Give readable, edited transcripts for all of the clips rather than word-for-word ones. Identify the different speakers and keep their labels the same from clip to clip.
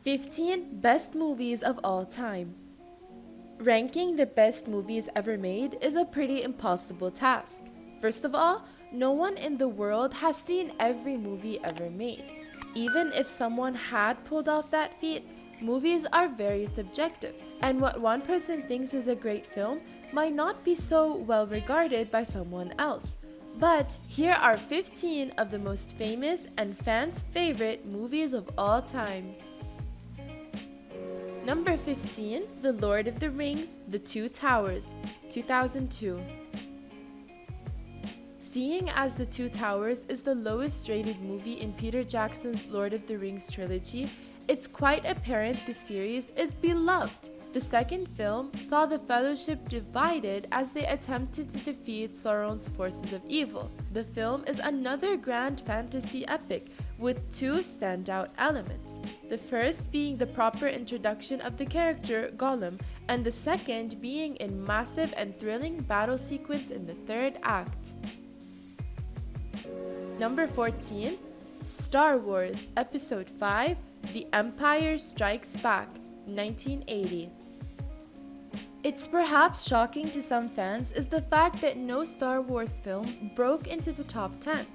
Speaker 1: 15 Best Movies of All Time. Ranking the best movies ever made is a pretty impossible task. First of all, no one in the world has seen every movie ever made. Even if someone had pulled off that feat, movies are very subjective, and what one person thinks is a great film might not be so well regarded by someone else. But here are 15 of the most famous and fans' favorite movies of all time. Number 15, The Lord of the Rings, The Two Towers, 2002. Seeing as The Two Towers is the lowest rated movie in Peter Jackson's Lord of the Rings trilogy, it's quite apparent the series is beloved. The second film saw the Fellowship divided as they attempted to defeat Sauron's forces of evil. The film is another grand fantasy epic with two standout elements. The first being the proper introduction of the character Gollum, and the second being a massive and thrilling battle sequence in the third act. Number 14, Star Wars Episode 5, The Empire Strikes Back, 1980. It's perhaps shocking to some fans is the fact that no Star Wars film broke into the top 10.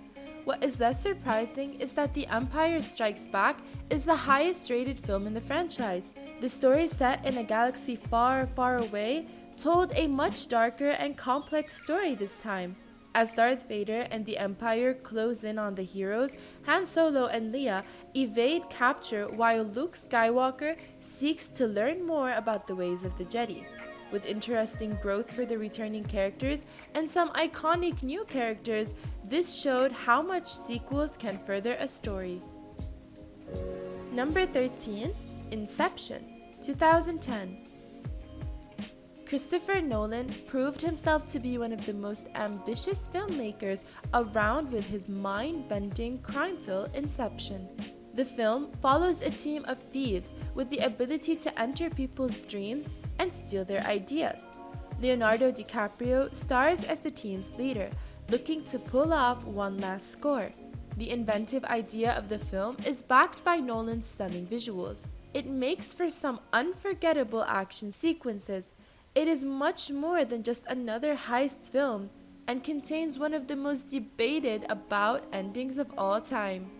Speaker 1: What is less surprising is that The Empire Strikes Back is the highest rated film in the franchise. The story, set in a galaxy far, far away, told a much darker and complex story this time. As Darth Vader and the Empire close in on the heroes, Han Solo and Leia evade capture while Luke Skywalker seeks to learn more about the ways of the Jedi. With interesting growth for the returning characters and some iconic new characters, this showed how much sequels can further a story. Number 13, Inception, 2010. Christopher Nolan proved himself to be one of the most ambitious filmmakers around with his mind-bending crime film Inception. The film follows a team of thieves with the ability to enter people's dreams and steal their ideas. Leonardo DiCaprio stars as the team's leader, looking to pull off one last score. The inventive idea of the film is backed by Nolan's stunning visuals. It makes for some unforgettable action sequences. It is much more than just another heist film and contains one of the most debated about endings of all time.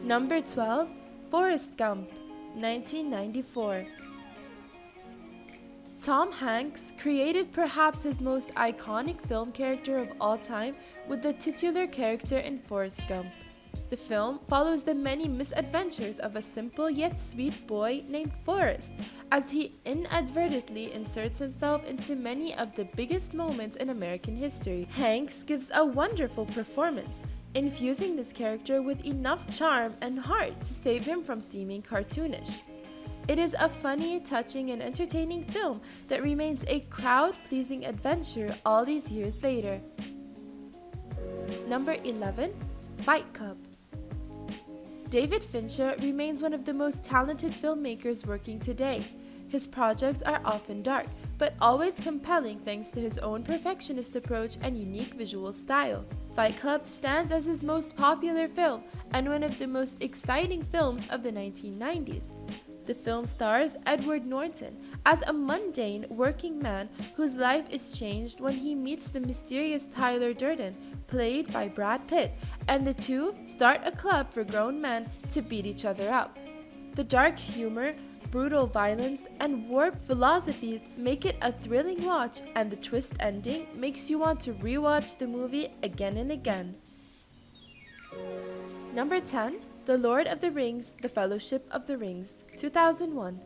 Speaker 1: Number 12, Forrest Gump, 1994. Tom Hanks created perhaps his most iconic film character of all time with the titular character in Forrest Gump. The film follows the many misadventures of a simple yet sweet boy named Forrest as he inadvertently inserts himself into many of the biggest moments in American history. Hanks gives a wonderful performance, infusing this character with enough charm and heart to save him from seeming cartoonish. It is a funny, touching, and entertaining film that remains a crowd-pleasing adventure all these years later. Number 11, Fight Club. David Fincher remains one of the most talented filmmakers working today. His projects are often dark, but always compelling thanks to his own perfectionist approach and unique visual style. Fight Club stands as his most popular film and one of the most exciting films of the 1990s. The film stars Edward Norton as a mundane working man whose life is changed when he meets the mysterious Tyler Durden, played by Brad Pitt, and the two start a club for grown men to beat each other up. The dark humor, brutal violence, and warped philosophies make it a thrilling watch, and the twist ending makes you want to rewatch the movie again and again. Number 10, The Lord of the Rings, The Fellowship of the Rings, 2001.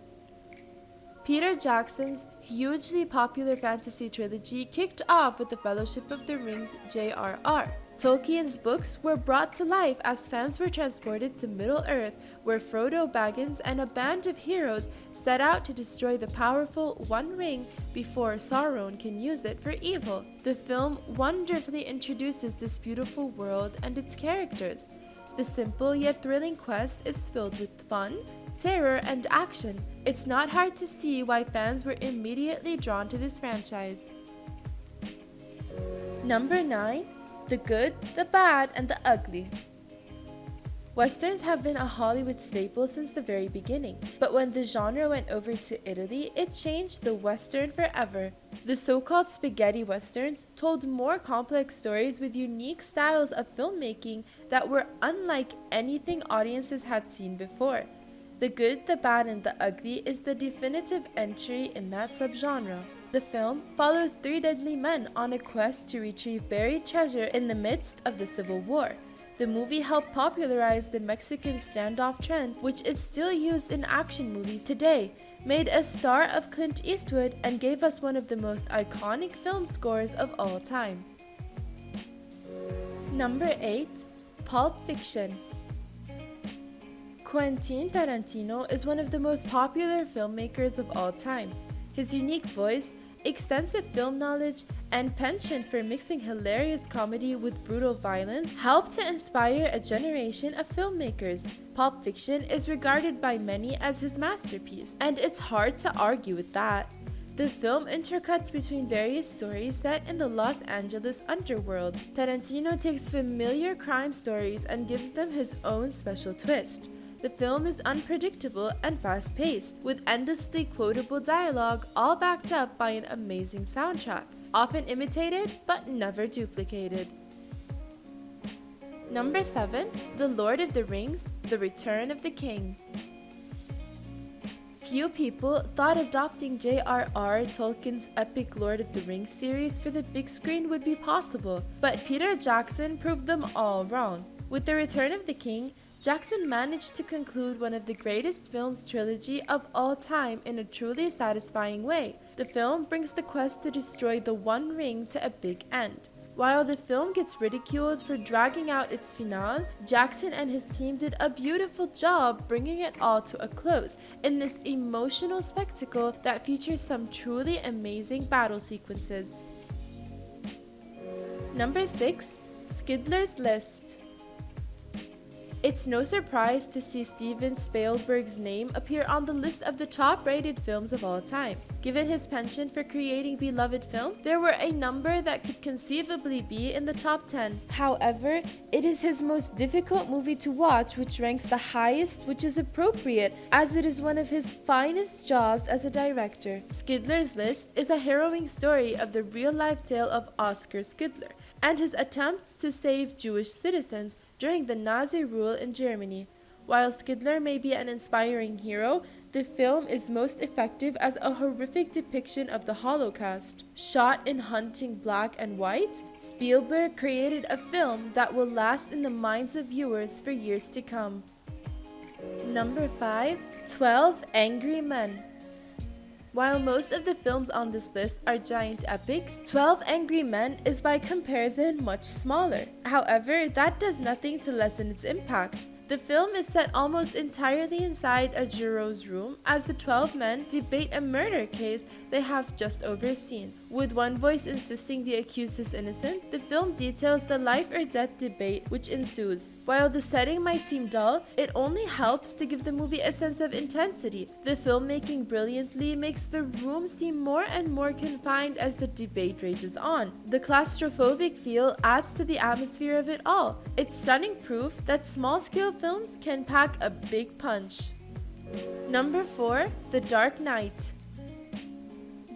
Speaker 1: Peter Jackson's hugely popular fantasy trilogy kicked off with The Fellowship of the Rings J.R.R. Tolkien's books were brought to life as fans were transported to Middle-earth, where Frodo Baggins and a band of heroes set out to destroy the powerful One Ring before Sauron can use it for evil. The film wonderfully introduces this beautiful world and its characters. The simple yet thrilling quest is filled with fun, terror, and action. It's not hard to see why fans were immediately drawn to this franchise. Number 9, The Good, the Bad, and the Ugly. Westerns have been a Hollywood staple since the very beginning, but when the genre went over to Italy, it changed the Western forever. The so-called spaghetti westerns told more complex stories with unique styles of filmmaking that were unlike anything audiences had seen before. The Good, the Bad, and the Ugly is the definitive entry in that subgenre. The film follows three deadly men on a quest to retrieve buried treasure in the midst of the Civil War. The movie helped popularize the Mexican standoff trend, which is still used in action movies today, made a star of Clint Eastwood, and gave us one of the most iconic film scores of all time. Number 8. Pulp Fiction. Quentin Tarantino is one of the most popular filmmakers of all time. His unique voice, extensive film knowledge, and penchant for mixing hilarious comedy with brutal violence helped to inspire a generation of filmmakers. Pulp Fiction is regarded by many as his masterpiece, and it's hard to argue with that. The film intercuts between various stories set in the Los Angeles underworld. Tarantino takes familiar crime stories and gives them his own special twist. The film is unpredictable and fast-paced, with endlessly quotable dialogue, all backed up by an amazing soundtrack, often imitated but never duplicated. Number 7. The Lord of the Rings: The Return of the King. Few people thought adopting J.R.R. Tolkien's epic Lord of the Rings series for the big screen would be possible, but Peter Jackson proved them all wrong. With The Return of the King, Jackson managed to conclude one of the greatest films trilogy of all time in a truly satisfying way. The film brings the quest to destroy the One Ring to a big end. While the film gets ridiculed for dragging out its finale, Jackson and his team did a beautiful job bringing it all to a close in this emotional spectacle that features some truly amazing battle sequences. Number 6. Schindler's List. It's no surprise to see Steven Spielberg's name appear on the list of the top-rated films of all time. Given his penchant for creating beloved films, there were a number that could conceivably be in the top 10. However, it is his most difficult movie to watch which ranks the highest, which is appropriate, as it is one of his finest jobs as a director. Schindler's List is a harrowing story of the real-life tale of Oskar Schindler and his attempts to save Jewish citizens during the Nazi rule in Germany. While Schindler may be an inspiring hero, the film is most effective as a horrific depiction of the Holocaust. Shot in haunting black and white, Spielberg created a film that will last in the minds of viewers for years to come. Number 5. 12 Angry Men. While most of the films on this list are giant epics, 12 Angry Men is by comparison much smaller. However, that does nothing to lessen its impact. The film is set almost entirely inside a jury's room as the 12 men debate a murder case they have just overseen. With one voice insisting the accused is innocent, the film details the life or death debate which ensues. While the setting might seem dull, it only helps to give the movie a sense of intensity. The filmmaking brilliantly makes the room seem more and more confined as the debate rages on. The claustrophobic feel adds to the atmosphere of it all. It's stunning proof that small-scale films can pack a big punch. Number 4. The Dark Knight.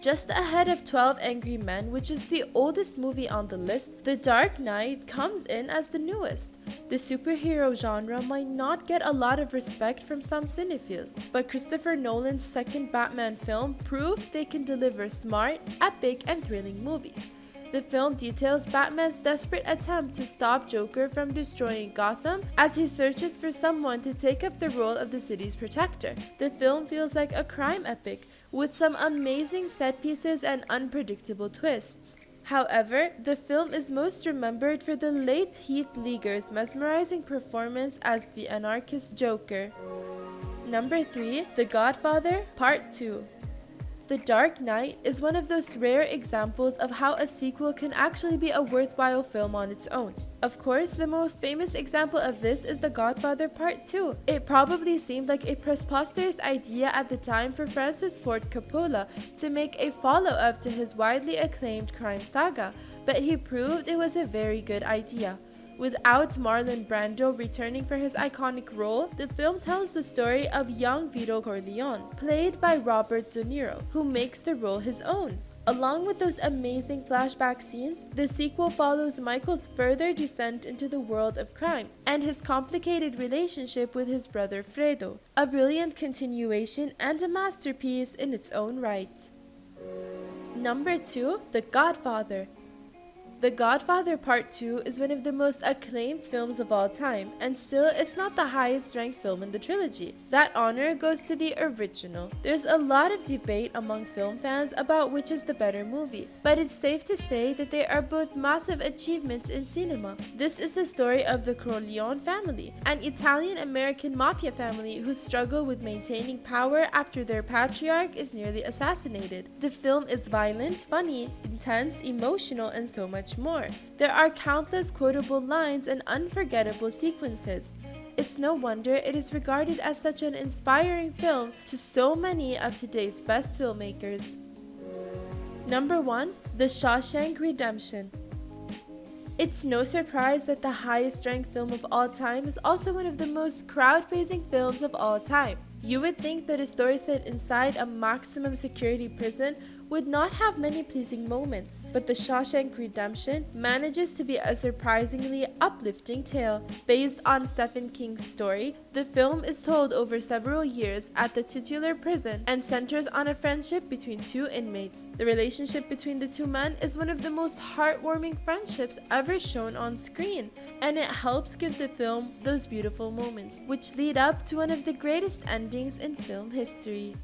Speaker 1: Just ahead of 12 Angry Men, which is the oldest movie on the list, The Dark Knight comes in as the newest. The superhero genre might not get a lot of respect from some cinephiles, but Christopher Nolan's second Batman film proved they can deliver smart, epic, and thrilling movies. The film details Batman's desperate attempt to stop Joker from destroying Gotham as he searches for someone to take up the role of the city's protector. The film feels like a crime epic, with some amazing set pieces and unpredictable twists. However, the film is most remembered for the late Heath Ledger's mesmerizing performance as the anarchist Joker. Number 3. The Godfather Part 2. The Dark Knight is one of those rare examples of how a sequel can actually be a worthwhile film on its own. Of course, the most famous example of this is The Godfather Part 2. It probably seemed like a preposterous idea at the time for Francis Ford Coppola to make a follow-up to his widely acclaimed crime saga, but he proved it was a very good idea. Without Marlon Brando returning for his iconic role, the film tells the story of young Vito Corleone, played by Robert De Niro, who makes the role his own. Along with those amazing flashback scenes, the sequel follows Michael's further descent into the world of crime and his complicated relationship with his brother Fredo, a brilliant continuation and a masterpiece in its own right. Number 2, The Godfather. The Godfather Part 2 is one of the most acclaimed films of all time, and still it's not the highest ranked film in the trilogy. That honor goes to the original. There's a lot of debate among film fans about which is the better movie, but it's safe to say that they are both massive achievements in cinema. This is the story of the Corleone family, an Italian-American mafia family who struggle with maintaining power after their patriarch is nearly assassinated. The film is violent, funny, intense, emotional, and so much more. There are countless quotable lines and unforgettable sequences. It's no wonder it is regarded as such an inspiring film to so many of today's best filmmakers. Number 1, The Shawshank Redemption. It's no surprise that the highest ranked film of all time is also one of the most crowd-pleasing films of all time. You would think that a story set inside a maximum security prison would not have many pleasing moments, but The Shawshank Redemption manages to be a surprisingly uplifting tale. Based on Stephen King's story, the film is told over several years at the titular prison and centers on a friendship between two inmates. The relationship between the two men is one of the most heartwarming friendships ever shown on screen, and it helps give the film those beautiful moments, which lead up to one of the greatest endings in film history.